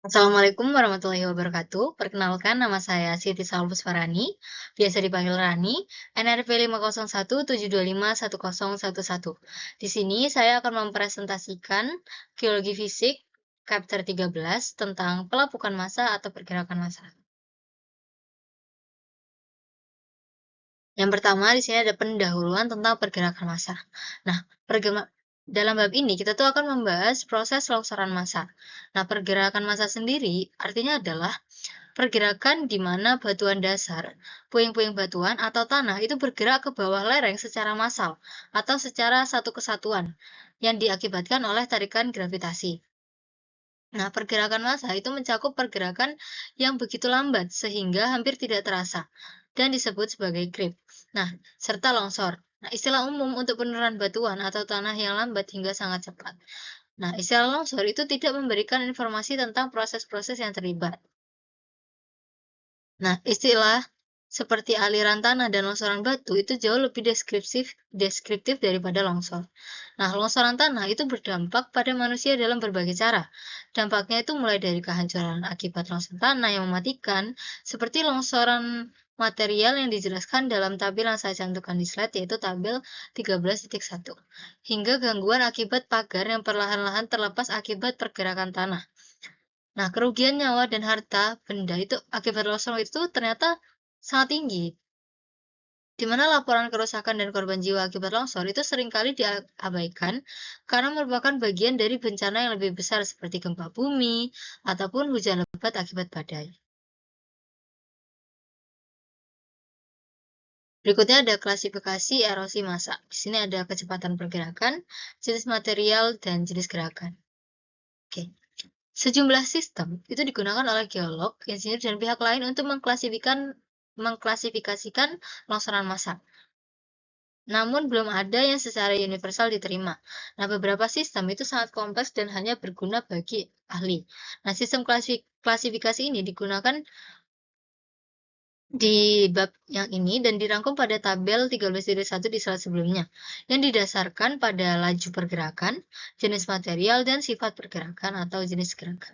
Assalamualaikum warahmatullahi wabarakatuh. Perkenalkan nama saya Siti Salbus Farani, biasa dipanggil Rani, NRP 501725101. Di sini saya akan mempresentasikan geologi fisik chapter 13 tentang pelapukan massa atau pergerakan massa. Yang pertama di sini ada pendahuluan tentang pergerakan massa. Nah, dalam bab ini kita tuh akan membahas proses longsoran massa. Nah, pergerakan massa sendiri artinya adalah pergerakan di mana batuan dasar, puing-puing batuan atau tanah itu bergerak ke bawah lereng secara massal atau secara satu kesatuan yang diakibatkan oleh tarikan gravitasi. Nah, pergerakan massa itu mencakup pergerakan yang begitu lambat sehingga hampir tidak terasa dan disebut sebagai creep. Nah, serta longsor. Nah, istilah umum untuk penurunan batuan atau tanah yang lambat hingga sangat cepat. Nah, istilah longsor itu tidak memberikan informasi tentang proses-proses yang terlibat. Nah, istilah seperti aliran tanah dan longsoran batu itu jauh lebih deskriptif daripada longsor. Nah, longsoran tanah itu berdampak pada manusia dalam berbagai cara. Dampaknya itu mulai dari kehancuran akibat longsoran tanah yang mematikan, seperti longsoran material yang dijelaskan dalam tabel yang saya cantumkan di slide, yaitu tabel 13.1, hingga gangguan akibat pagar yang perlahan-lahan terlepas akibat pergerakan tanah. Nah, kerugian nyawa dan harta benda itu akibat longsor itu ternyata sangat tinggi, di mana laporan kerusakan dan korban jiwa akibat longsor itu seringkali diabaikan karena merupakan bagian dari bencana yang lebih besar seperti gempa bumi ataupun hujan lebat akibat badai. Berikutnya ada klasifikasi erosi massa. Di sini ada kecepatan pergerakan, jenis material, dan jenis gerakan. Oke. Sejumlah sistem itu digunakan oleh geolog, insinyur, dan pihak lain untuk mengklasifikasikan longsoran massa. Namun belum ada yang secara universal diterima. Nah, beberapa sistem itu sangat kompleks dan hanya berguna bagi ahli. Nah, sistem klasifikasi ini digunakan di bab yang ini dan dirangkum pada tabel 13.1 di slide sebelumnya, yang didasarkan pada laju pergerakan, jenis material, dan sifat pergerakan atau jenis gerakan.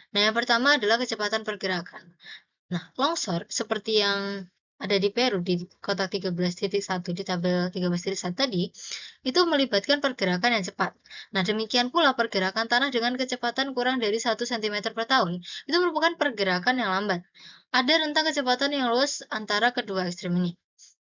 Nah, yang pertama adalah kecepatan pergerakan. Nah, longsor seperti yang ada di Peru di kotak 13.1 di tabel 13.1 tadi, itu melibatkan pergerakan yang cepat. Nah, demikian pula pergerakan tanah dengan kecepatan kurang dari 1 cm per tahun, itu merupakan pergerakan yang lambat. Ada rentang kecepatan yang luas antara kedua ekstrem ini.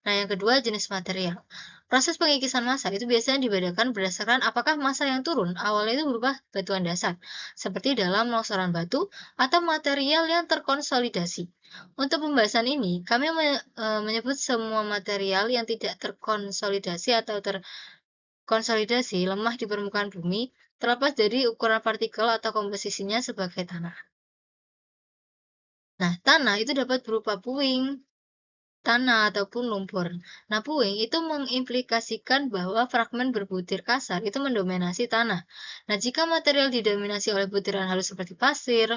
Nah, yang kedua jenis material. Proses pengikisan massa itu biasanya dibedakan berdasarkan apakah massa yang turun awalnya itu berupa batuan dasar, seperti dalam longsoran batu, atau material yang terkonsolidasi. Untuk pembahasan ini, kami menyebut semua material yang tidak terkonsolidasi atau terkonsolidasi lemah di permukaan bumi, terlepas dari ukuran partikel atau komposisinya sebagai tanah. Nah, tanah itu dapat berupa puing, tanah ataupun lumpur. Nah, puing itu mengimplikasikan bahwa fragmen berbutir kasar itu mendominasi tanah. Nah, jika material didominasi oleh butiran halus seperti pasir,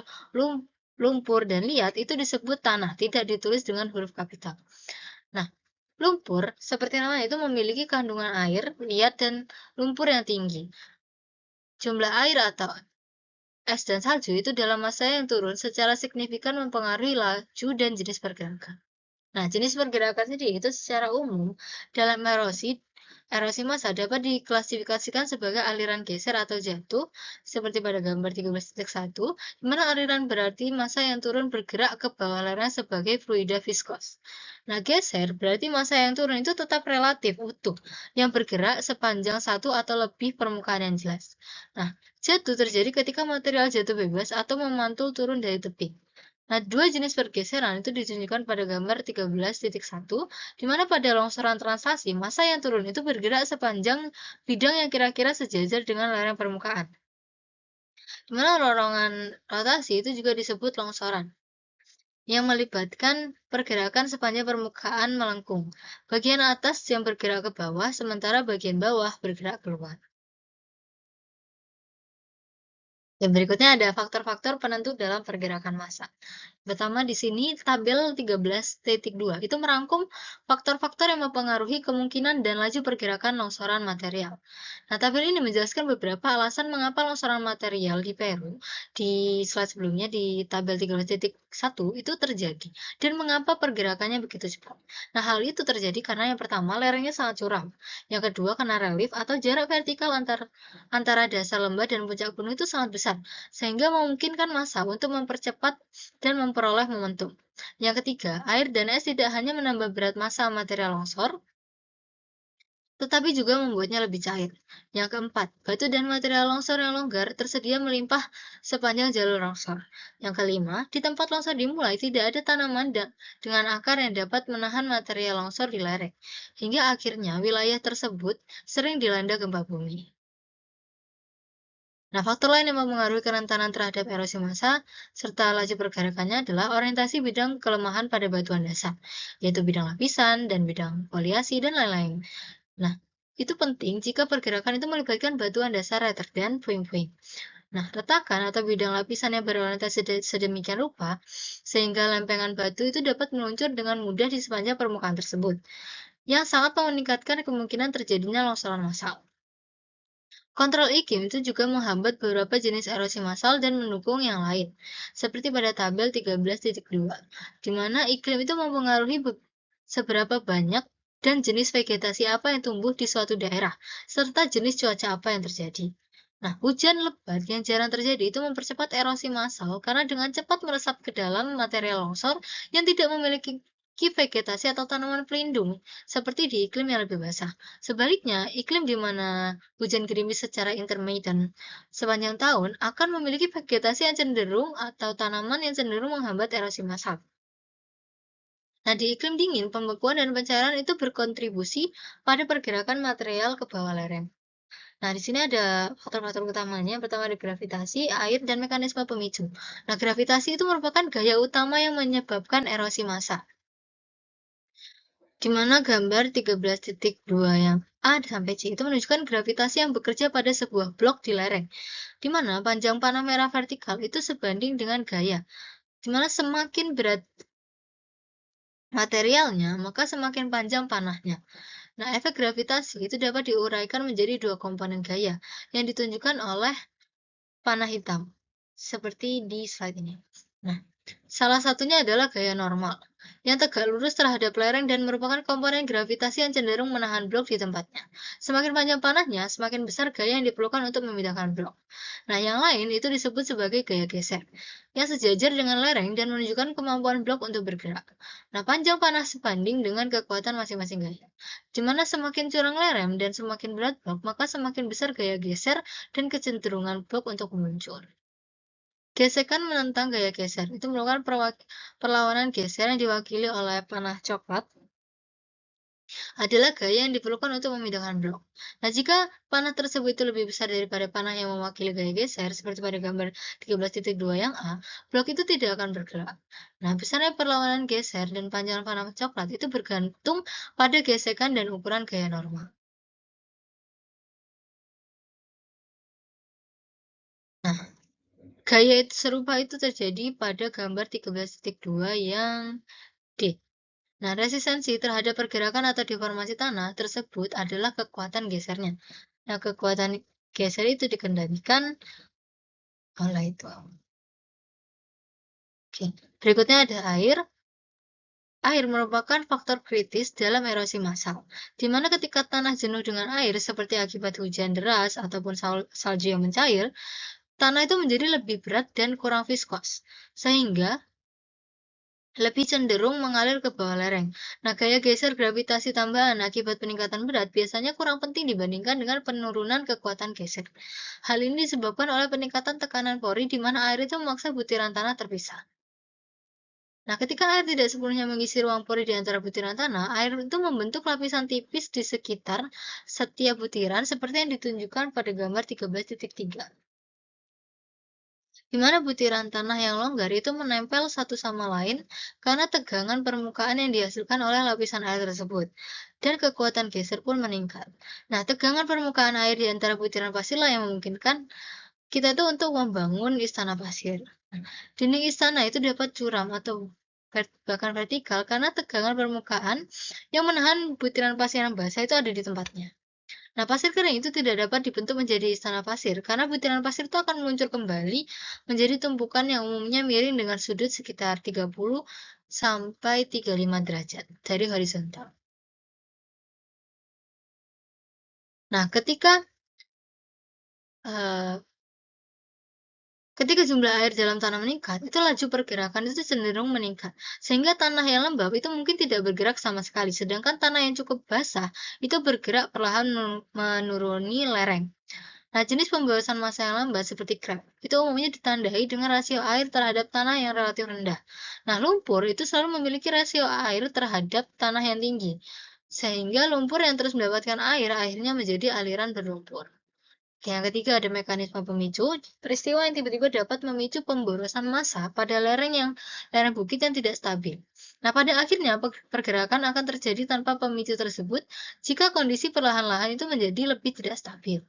lumpur, dan liat, itu disebut tanah, tidak ditulis dengan huruf kapital. Nah, lumpur, seperti namanya itu memiliki kandungan air, liat, dan lumpur yang tinggi. Jumlah air atau es dan salju itu dalam massa yang turun secara signifikan mempengaruhi laju dan jenis pergerakan. Nah, jenis pergerakan sendiri itu secara umum dalam erosi massa dapat diklasifikasikan sebagai aliran geser atau jatuh, seperti pada gambar 13.1, di mana aliran berarti massa yang turun bergerak ke bawah lereng sebagai fluida viskos. Nah, geser berarti massa yang turun itu tetap relatif utuh, yang bergerak sepanjang satu atau lebih permukaan yang jelas. Nah, jatuh terjadi ketika material jatuh bebas atau memantul turun dari tebing. Nah, dua jenis pergeseran itu ditunjukkan pada gambar 13.1, di mana pada longsoran translasi, massa yang turun itu bergerak sepanjang bidang yang kira-kira sejajar dengan lereng permukaan. Di mana dorongan rotasi itu juga disebut longsoran, yang melibatkan pergerakan sepanjang permukaan melengkung. Bagian atas yang bergerak ke bawah, sementara bagian bawah bergerak keluar. Dan berikutnya ada faktor-faktor penentu dalam pergerakan massa. Pertama di sini tabel 13.2 itu merangkum faktor-faktor yang mempengaruhi kemungkinan dan laju pergerakan longsoran material. Nah, tabel ini menjelaskan beberapa alasan mengapa longsoran material di Peru di slide sebelumnya di tabel 13.1 itu terjadi dan mengapa pergerakannya begitu cepat. Nah, hal itu terjadi karena yang pertama lerengnya sangat curam, yang kedua karena relief atau jarak vertikal antara dasar lembah dan puncak gunung itu sangat besar, sehingga memungkinkan massa untuk mempercepat dan memperoleh momentum. Yang ketiga, air dan es tidak hanya menambah berat massa material longsor, tetapi juga membuatnya lebih cair. Yang keempat, batu dan material longsor yang longgar tersedia melimpah sepanjang jalur longsor. Yang kelima, di tempat longsor dimulai tidak ada tanaman dengan akar yang dapat menahan material longsor di lereng, hingga akhirnya wilayah tersebut sering dilanda gempa bumi. Nah, faktor lain yang mempengaruhi kerentanan terhadap erosi massa serta laju pergerakannya adalah orientasi bidang kelemahan pada batuan dasar, yaitu bidang lapisan dan bidang foliasi dan lain-lain. Nah, itu penting jika pergerakan itu melibatkan batuan dasar later dan puing-puing. Nah, retakan atau bidang lapisan yang berorientasi sedemikian rupa, sehingga lempengan batu itu dapat meluncur dengan mudah di sepanjang permukaan tersebut, yang sangat meningkatkan kemungkinan terjadinya longsoran massal. Kontrol iklim itu juga menghambat beberapa jenis erosi massal dan mendukung yang lain, seperti pada tabel 13.2, di mana iklim itu mempengaruhi seberapa banyak dan jenis vegetasi apa yang tumbuh di suatu daerah, serta jenis cuaca apa yang terjadi. Nah, hujan lebat yang jarang terjadi itu mempercepat erosi massal karena dengan cepat meresap ke dalam material longsor yang tidak memiliki vegetasi atau tanaman pelindung, seperti di iklim yang lebih basah. Sebaliknya, iklim di mana hujan gerimis secara intermittent sepanjang tahun akan memiliki vegetasi yang cenderung atau tanaman yang cenderung menghambat erosi massal. Nah, di iklim dingin, pembekuan dan pencairan itu berkontribusi pada pergerakan material ke bawah lereng. Nah, di sini ada faktor-faktor utamanya. Yang pertama ada gravitasi, air, dan mekanisme pemicu. Nah, gravitasi itu merupakan gaya utama yang menyebabkan erosi massa. Di mana gambar 13.2 yang A sampai C itu menunjukkan gravitasi yang bekerja pada sebuah blok di lereng, di mana panjang panah merah vertikal itu sebanding dengan gaya, di mana semakin berat materialnya, maka semakin panjang panahnya. Nah, efek gravitasi itu dapat diuraikan menjadi dua komponen gaya yang ditunjukkan oleh panah hitam, seperti di slide ini. Nah, salah satunya adalah gaya normal, yang tegak lurus terhadap lereng dan merupakan komponen gravitasi yang cenderung menahan blok di tempatnya. Semakin panjang panahnya, semakin besar gaya yang diperlukan untuk memindahkan blok. Nah, yang lain itu disebut sebagai gaya geser, yang sejajar dengan lereng dan menunjukkan kemampuan blok untuk bergerak. Nah, panjang panah sebanding dengan kekuatan masing-masing gaya. Di mana semakin curang lereng dan semakin berat blok, maka semakin besar gaya geser dan kecenderungan blok untuk meluncur. Gesekan menentang gaya geser itu merupakan perlawanan geser yang diwakili oleh panah coklat adalah gaya yang diperlukan untuk memindahkan blok. Nah, jika panah tersebut itu lebih besar daripada panah yang mewakili gaya geser, seperti pada gambar 13.2 yang A, blok itu tidak akan bergerak. Nah, besarnya perlawanan geser dan panjang panah coklat itu bergantung pada gesekan dan ukuran gaya normal. Nah, gaya serupa itu terjadi pada gambar 13.2 yang D. Nah, resistensi terhadap pergerakan atau deformasi tanah tersebut adalah kekuatan gesernya. Nah, kekuatan geser itu dikendalikan oleh itu. Oke, berikutnya ada air. Air merupakan faktor kritis dalam erosi massal, di mana ketika tanah jenuh dengan air seperti akibat hujan deras ataupun salju yang mencair, tanah itu menjadi lebih berat dan kurang viskos, sehingga lebih cenderung mengalir ke bawah lereng. Nah, gaya geser gravitasi tambahan akibat peningkatan berat biasanya kurang penting dibandingkan dengan penurunan kekuatan geser. Hal ini disebabkan oleh peningkatan tekanan pori di mana air itu memaksa butiran tanah terpisah. Nah, ketika air tidak sepenuhnya mengisi ruang pori di antara butiran tanah, air itu membentuk lapisan tipis di sekitar setiap butiran seperti yang ditunjukkan pada gambar 13.3. Di mana butiran tanah yang longgar itu menempel satu sama lain karena tegangan permukaan yang dihasilkan oleh lapisan air tersebut, dan kekuatan geser pun meningkat. Nah, tegangan permukaan air di antara butiran pasirlah yang memungkinkan kita tuh untuk membangun istana pasir. Dinding istana itu dapat curam atau bahkan vertikal karena tegangan permukaan yang menahan butiran pasir yang basah itu ada di tempatnya. Nah, pasir kering itu tidak dapat dibentuk menjadi istana pasir karena butiran pasir itu akan meluncur kembali menjadi tumpukan yang umumnya miring dengan sudut sekitar 30 sampai 35 derajat dari horizontal. Nah, eh, ketika jumlah air dalam tanah meningkat, itu laju pergerakan itu cenderung meningkat. Sehingga tanah yang lembab itu mungkin tidak bergerak sama sekali, sedangkan tanah yang cukup basah itu bergerak perlahan menuruni lereng. Nah, jenis pembawasan massa yang lambat seperti krep itu umumnya ditandai dengan rasio air terhadap tanah yang relatif rendah. Nah, lumpur itu selalu memiliki rasio air terhadap tanah yang tinggi, sehingga lumpur yang terus mendapatkan air akhirnya menjadi aliran berlumpur. Yang ketiga ada mekanisme pemicu, peristiwa yang tiba-tiba dapat memicu pemborosan massa pada lereng bukit yang tidak stabil. Nah, pada akhirnya pergerakan akan terjadi tanpa pemicu tersebut jika kondisi perlahan-lahan itu menjadi lebih tidak stabil.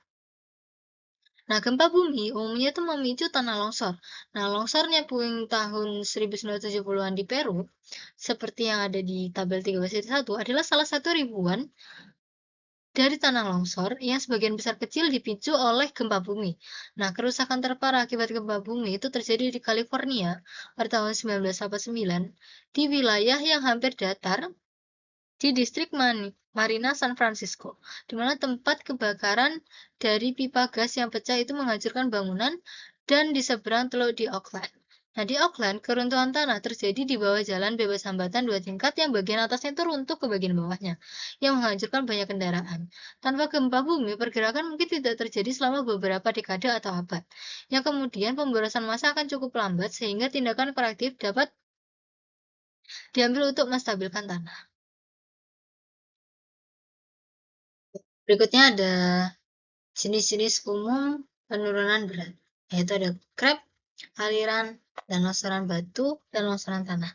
Nah, gempa bumi umumnya itu memicu tanah longsor. Nah, longsornya puing tahun 1970-an di Peru, seperti yang ada di tabel 13.1, adalah salah satu ribuan dari tanah longsor yang sebagian besar kecil dipicu oleh gempa bumi. Nah, kerusakan terparah akibat gempa bumi itu terjadi di California pada tahun 1989 di wilayah yang hampir datar di distrik Marina San Francisco, di mana tempat kebakaran dari pipa gas yang pecah itu menghancurkan bangunan dan di seberang teluk di Oakland. Nah, di Auckland, keruntuhan tanah terjadi di bawah jalan bebas hambatan 2 tingkat yang bagian atasnya itu runtuh ke bagian bawahnya, yang menghancurkan banyak kendaraan. Tanpa gempa bumi, pergerakan mungkin tidak terjadi selama beberapa dekade atau abad. Yang kemudian pemborosan massa akan cukup lambat sehingga tindakan korektif dapat diambil untuk menstabilkan tanah. Berikutnya ada jenis-jenis umum penurunan berat, yaitu ada krep, aliran, dan longsoran batu, dan longsoran tanah.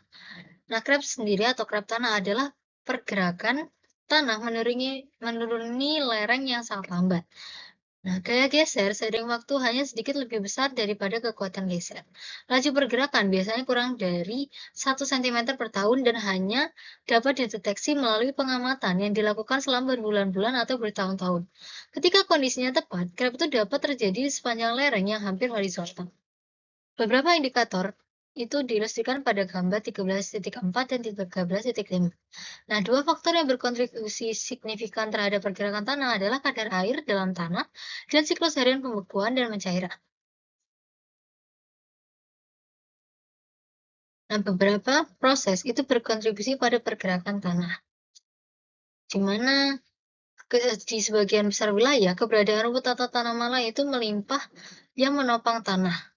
Nah, krep sendiri atau krep tanah adalah pergerakan tanah menuruni lereng yang sangat lambat. Nah, gaya geser seiring waktu hanya sedikit lebih besar daripada kekuatan geser. Laju pergerakan biasanya kurang dari 1 cm per tahun dan hanya dapat dideteksi melalui pengamatan yang dilakukan selama berbulan-bulan atau bertahun-tahun. Ketika kondisinya tepat, krep itu dapat terjadi di sepanjang lereng yang hampir horizontal. Beberapa indikator itu diilustrasikan pada gambar 13.4 dan 13.5. Nah, dua faktor yang berkontribusi signifikan terhadap pergerakan tanah adalah kadar air dalam tanah dan siklus harian pembekuan dan pencairan. Nah, beberapa proses itu berkontribusi pada pergerakan tanah, di mana di sebagian besar wilayah keberadaan rumput atau tanaman lain itu melimpah yang menopang tanah.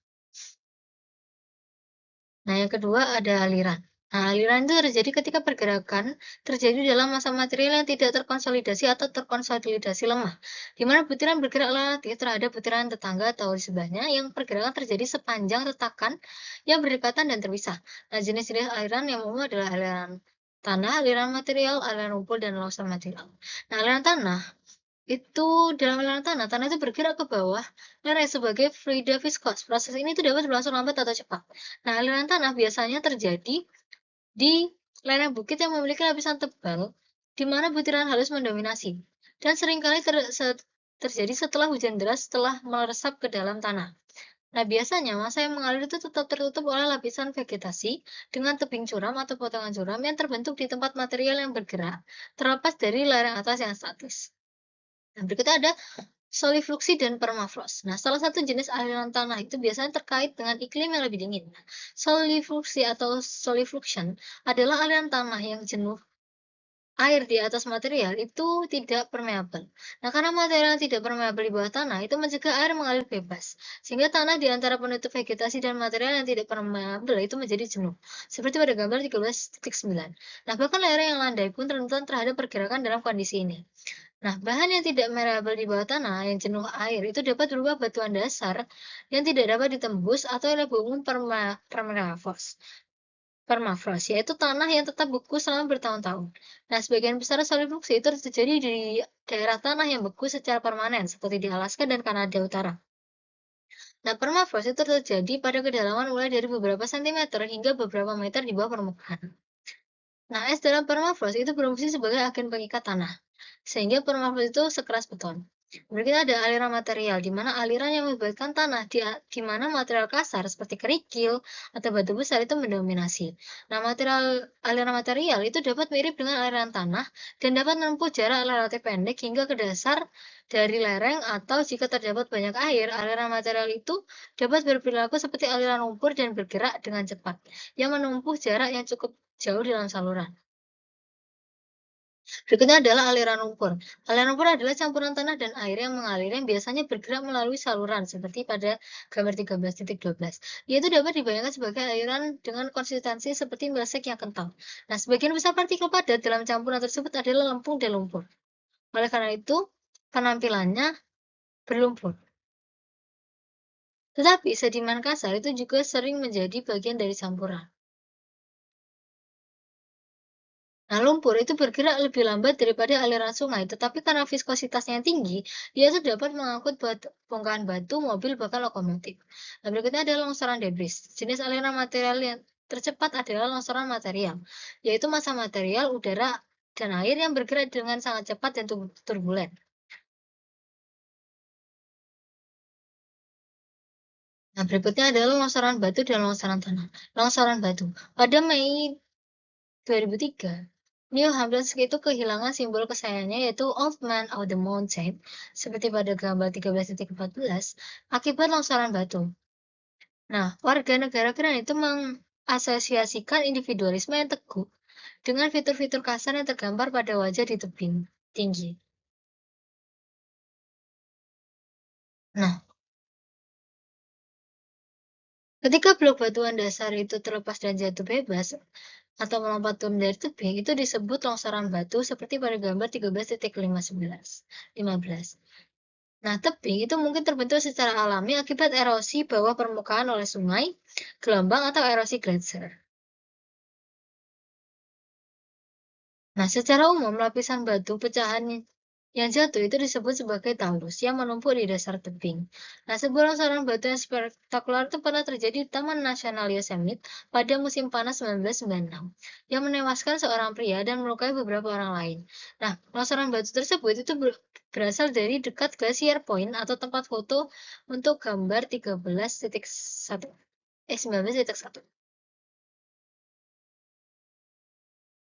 Nah, yang kedua ada aliran. Nah, aliran itu terjadi ketika pergerakan terjadi dalam massa material yang tidak terkonsolidasi atau terkonsolidasi lemah, di mana butiran bergerak relatif terhadap butiran tetangga atau di sebelahnya yang pergerakan terjadi sepanjang retakan yang berdekatan dan terpisah. Nah, jenis-jenis aliran yang umum adalah aliran tanah, aliran material, aliran rumput, dan longsor material. Nah, aliran tanah itu dalam aliran tanah, tanah itu bergerak ke bawah lereng sebagai fluida viskos. Proses ini itu dapat berlangsung lambat atau cepat. Nah, aliran tanah biasanya terjadi di lereng bukit yang memiliki lapisan tebal, di mana butiran halus mendominasi, dan seringkali terjadi setelah hujan deras setelah meresap ke dalam tanah. Nah, biasanya massa yang mengalir itu tetap tertutup oleh lapisan vegetasi dengan tebing curam atau potongan curam yang terbentuk di tempat material yang bergerak, terlepas dari lereng atas yang statis. Nah, berikutnya ada solifluksi dan permafrost. Nah, salah satu jenis aliran tanah itu biasanya terkait dengan iklim yang lebih dingin. Solifluksi atau solifluction adalah aliran tanah yang jenuh air di atas material itu tidak permeabel. Nah, karena material yang tidak permeabel di bawah tanah itu mencegah air mengalir bebas, sehingga tanah di antara penutup vegetasi dan material yang tidak permeabel itu menjadi jenuh, seperti pada gambar 13.9. Nah, bahkan lereng yang landai pun rentan terhadap pergerakan dalam kondisi ini. Nah, bahan yang tidak permeabel di bawah tanah yang jenuh air itu dapat berubah batuan dasar yang tidak dapat ditembus atau yang lebih umum permafrost, yaitu tanah yang tetap beku selama bertahun-tahun. Nah, sebagian besar solidifikasi itu terjadi di daerah tanah yang beku secara permanen, seperti di Alaska dan Kanada Utara. Nah, permafrost itu terjadi pada kedalaman mulai dari beberapa sentimeter hingga beberapa meter di bawah permukaan. Nah, es dalam permafrost itu berfungsi sebagai agen pengikat tanah, sehingga permafrost itu sekeras beton. Berikutnya ada aliran material, di mana aliran yang melibatkan tanah, di mana material kasar seperti kerikil atau batu besar itu mendominasi. Nah, aliran material itu dapat mirip dengan aliran tanah dan dapat menempuh jarak relatif pendek hingga ke dasar dari lereng, atau jika terdapat banyak air, aliran material itu dapat berperilaku seperti aliran lumpur dan bergerak dengan cepat, yang menempuh jarak yang cukup jauh dalam saluran. Berikutnya adalah aliran lumpur. Aliran lumpur adalah campuran tanah dan air yang mengalir, yang biasanya bergerak melalui saluran seperti pada gambar 13.12. Yaitu dapat dibayangkan sebagai aliran dengan konsistensi seperti milsek yang kental. Nah, sebagian besar partikel padat dalam campuran tersebut adalah lempung dan lumpur. Oleh karena itu, penampilannya berlumpur. Tetapi sedimen kasar itu juga sering menjadi bagian dari campuran. Nah, lumpur itu bergerak lebih lambat daripada aliran sungai, tetapi karena viskositasnya yang tinggi, dia itu dapat mengangkut bongkahan batu, mobil, bahkan lokomotif. Nah, berikutnya adalah longsoran debris. Jenis aliran material yang tercepat adalah longsoran material, yaitu massa material, udara, dan air yang bergerak dengan sangat cepat dan turbulen. Nah, berikutnya adalah longsoran batu dan longsoran tanah. Longsoran batu. Pada Mei 2003, Neil Armstrong itu kehilangan simbol kesayangannya, yaitu Old Man of the Mountain, seperti pada gambar 13.14, akibat longsoran batu. Nah, warga negara keren itu mengasosiasikan individualisme yang teguh dengan fitur-fitur kasar yang tergambar pada wajah di tebing tinggi. Nah, ketika blok batuan dasar itu terlepas dan jatuh bebas atau melompat turun dari tebing, itu disebut longsoran batu seperti pada gambar 13.15. Nah, tebing itu mungkin terbentuk secara alami akibat erosi bawah permukaan oleh sungai, gelombang, atau erosi gletser. Nah, secara umum lapisan batu pecahan yang jatuh itu disebut sebagai talus yang menumpuk di dasar tebing. Nah, sebuah longsoran batu yang spektakuler itu pernah terjadi di Taman Nasional Yosemite pada musim panas 1996, yang menewaskan seorang pria dan melukai beberapa orang lain. Nah, longsoran batu tersebut itu berasal dari dekat Glacier Point atau tempat foto untuk gambar 19.1.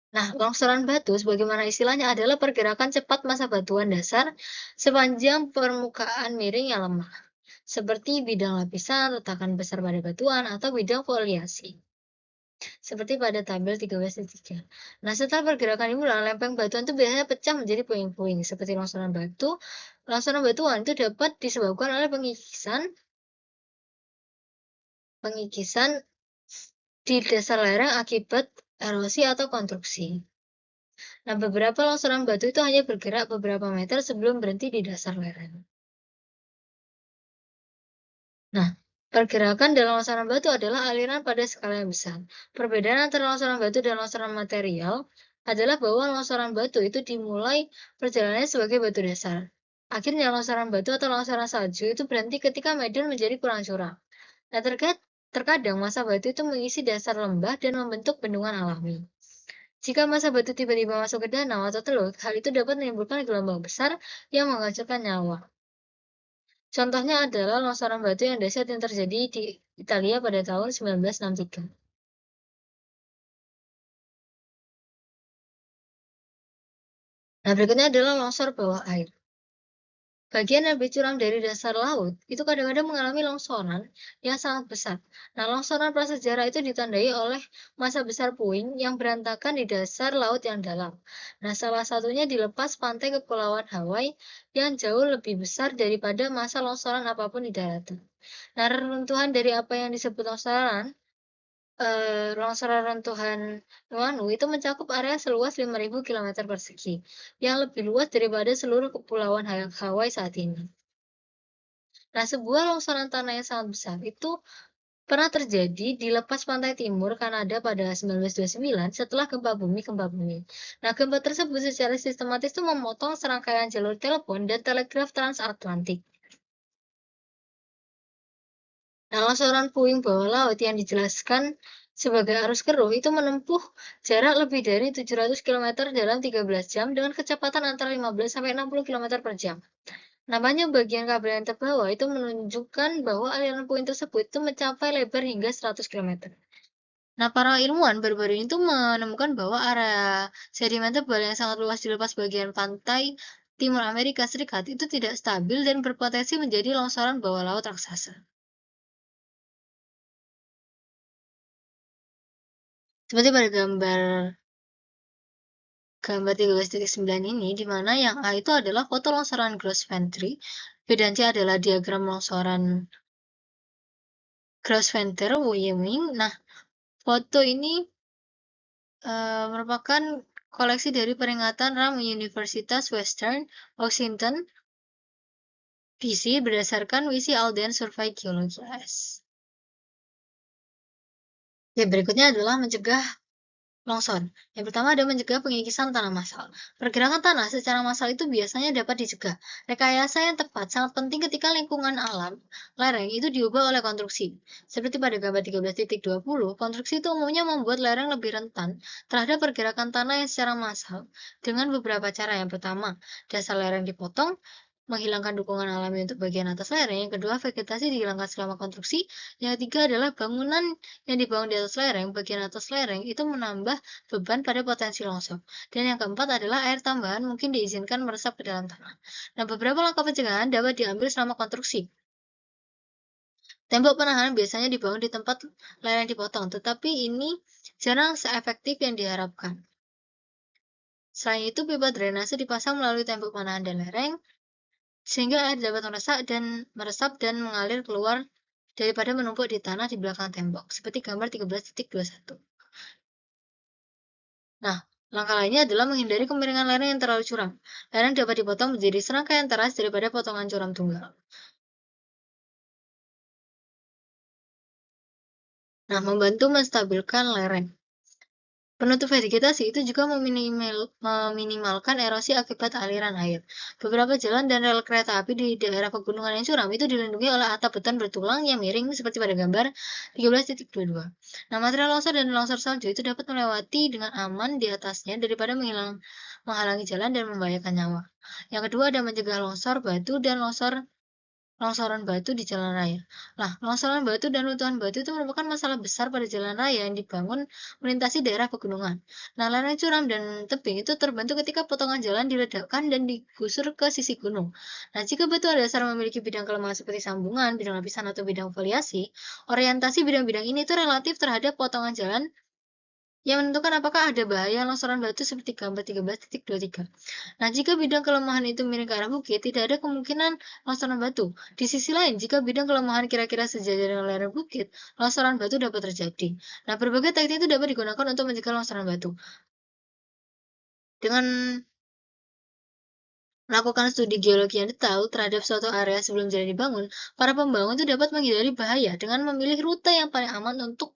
Nah, longsoran batu sebagaimana istilahnya adalah pergerakan cepat massa batuan dasar sepanjang permukaan miring yang lemah, seperti bidang lapisan, retakan besar pada batuan, atau bidang foliasi, seperti pada tabel 13.3. Nah, setelah pergerakan ini dimulai, lempeng batuan itu biasanya pecah menjadi puing-puing, seperti longsoran batu. Longsoran batuan itu dapat disebabkan oleh pengikisan di dasar lereng akibat erosi atau konstruksi. Nah, beberapa longsoran batu itu hanya bergerak beberapa meter sebelum berhenti di dasar lereng. Nah, pergerakan dalam longsoran batu adalah aliran pada skala yang besar. Perbedaan antara longsoran batu dan longsoran material adalah bahwa longsoran batu itu dimulai perjalanannya sebagai batu dasar. Akhirnya longsoran batu atau longsoran salju itu berhenti ketika medan menjadi kurang curam. Nah, terkadang massa batu itu mengisi dasar lembah dan membentuk bendungan alami. Jika massa batu tiba-tiba masuk ke danau atau teluk, hal itu dapat menimbulkan gelombang besar yang menghancurkan nyawa. Contohnya adalah longsoran batu yang dahsyat yang terjadi di Italia pada tahun 1963. Nah, berikutnya adalah longsor bawah air. Bagian yang lebih curam dari dasar laut itu kadang-kadang mengalami longsoran yang sangat besar. Nah, longsoran prasejarah itu ditandai oleh massa besar puing yang berantakan di dasar laut yang dalam. Nah, salah satunya di lepas pantai Kepulauan Hawaii yang jauh lebih besar daripada massa longsoran apapun di daratan. Nah, reruntuhan dari apa yang disebut longsoran runtuhan Nuanu itu mencakup area seluas 5.000 km persegi, yang lebih luas daripada seluruh kepulauan Hawaii saat ini. Nah, sebuah longsoran tanah yang sangat besar itu pernah terjadi di lepas pantai timur Kanada pada 1929 setelah gempa bumi. Nah, gempa tersebut secara sistematis itu memotong serangkaian jalur telepon dan telegraf transatlantik. Nah, longsoran puing bawah laut yang dijelaskan sebagai arus keruh itu menempuh jarak lebih dari 700 km dalam 13 jam dengan kecepatan antara 15 sampai 60 km per jam. Namanya bagian kabel yang terbawa itu menunjukkan bahwa aliran puing tersebut itu mencapai lebar hingga 100 km. Nah, para ilmuwan baru-baru ini tuh menemukan bahwa area sedimen tebal yang sangat luas di lepas bagian pantai timur Amerika Serikat itu tidak stabil dan berpotensi menjadi longsoran bawah laut raksasa. Seperti pada gambar 13.9 ini, di mana yang A itu adalah foto longsoran Gross Ventry, B dan C adalah diagram longsoran Gross Venter Wyoming. Nah, foto ini merupakan koleksi dari peringatan RAM Universitas Western Washington PC berdasarkan Wisi Alden Survey Geology AS. Ya, berikutnya adalah mencegah longsor. Yang pertama ada mencegah pengikisan tanah massal. Pergerakan tanah secara massal itu biasanya dapat dicegah. Rekayasa yang tepat sangat penting ketika lingkungan alam lereng itu diubah oleh konstruksi. Seperti pada gambar 13.20, konstruksi itu umumnya membuat lereng lebih rentan terhadap pergerakan tanah yang secara massal dengan beberapa cara. Yang pertama, dasar lereng dipotong, menghilangkan dukungan alami untuk bagian atas lereng. Yang kedua, vegetasi dihilangkan selama konstruksi. Yang ketiga adalah bangunan yang dibangun di atas lereng, bagian atas lereng itu menambah beban pada potensi longsor. Dan yang keempat adalah air tambahan mungkin diizinkan meresap ke dalam tanah. Nah, beberapa langkah pencegahan dapat diambil selama konstruksi. Tembok penahan biasanya dibangun di tempat lereng dipotong, tetapi ini jarang seefektif yang diharapkan. Selain itu, pipa drainase dipasang melalui tembok penahan dan lereng, sehingga air dapat meresap dan mengalir keluar daripada menumpuk di tanah di belakang tembok, seperti gambar 13.21. Nah, langkah lainnya adalah menghindari kemiringan lereng yang terlalu curam. Lereng dapat dipotong menjadi serangkaian teras daripada potongan curam tunggal. Nah, membantu menstabilkan lereng. Penutup vegetasi itu juga meminimalkan erosi akibat aliran air. Beberapa jalan dan rel kereta api di daerah pegunungan yang curam itu dilindungi oleh atap beton bertulang yang miring seperti pada gambar 13.22. Nah, material longsor dan longsor salju itu dapat melewati dengan aman di atasnya daripada menghalangi jalan dan membahayakan nyawa. Yang kedua ada mencegah longsor batu dan longsoran batu di jalan raya. Nah, longsoran batu dan runtuhan batu itu merupakan masalah besar pada jalan raya yang dibangun melintasi daerah pegunungan. Nah, lereng curam dan tebing itu terbentuk ketika potongan jalan diledakkan dan digusur ke sisi gunung. Nah, jika batu dasar memiliki bidang kelemahan seperti sambungan, bidang lapisan, atau bidang foliasi, orientasi bidang-bidang ini itu relatif terhadap potongan jalan yang menentukan apakah ada bahaya longsoran batu seperti gambar 13.23. Nah, jika bidang kelemahan itu miring ke arah bukit, tidak ada kemungkinan longsoran batu. Di sisi lain, jika bidang kelemahan kira-kira sejajar dengan lereng bukit, longsoran batu dapat terjadi. Nah, berbagai teknik itu dapat digunakan untuk mencegah longsoran batu. Dengan melakukan studi geologi yang detail terhadap suatu area sebelum jalan dibangun, para pembangun itu dapat menghindari bahaya dengan memilih rute yang paling aman untuk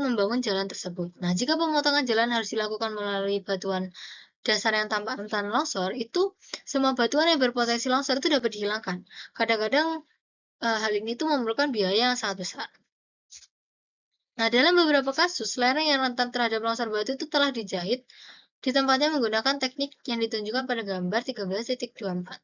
membangun jalan tersebut. Nah, jika pemotongan jalan harus dilakukan melalui batuan dasar yang tampak rentan longsor, itu semua batuan yang berpotensi longsor itu dapat dihilangkan. Kadang-kadang hal ini tuh memerlukan biaya yang sangat besar. Nah, dalam beberapa kasus, lereng yang rentan terhadap longsor batu itu telah dijahit di tempatnya menggunakan teknik yang ditunjukkan pada gambar 13.24.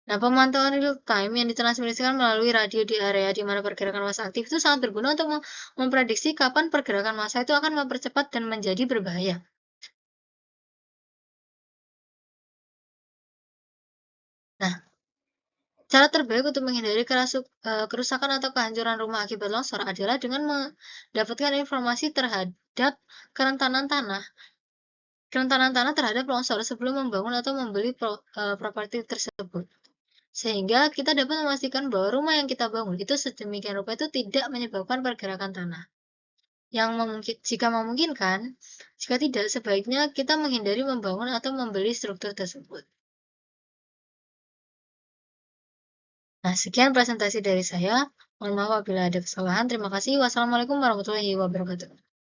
Nah, pemantauan real time yang ditransmisikan melalui radio di area di mana pergerakan massa aktif itu sangat berguna untuk memprediksi kapan pergerakan massa itu akan mempercepat dan menjadi berbahaya. Nah, cara terbaik untuk menghindari kerusakan atau kehancuran rumah akibat longsor adalah dengan mendapatkan informasi terhadap kerentanan tanah terhadap longsor sebelum membangun atau membeli properti tersebut. Sehingga kita dapat memastikan bahwa rumah yang kita bangun itu sedemikian rupa itu tidak menyebabkan pergerakan tanah. Jika memungkinkan, jika tidak, sebaiknya kita menghindari membangun atau membeli struktur tersebut. Nah, sekian presentasi dari saya. Mohon maaf apabila ada kesalahan. Terima kasih. Wassalamualaikum warahmatullahi wabarakatuh.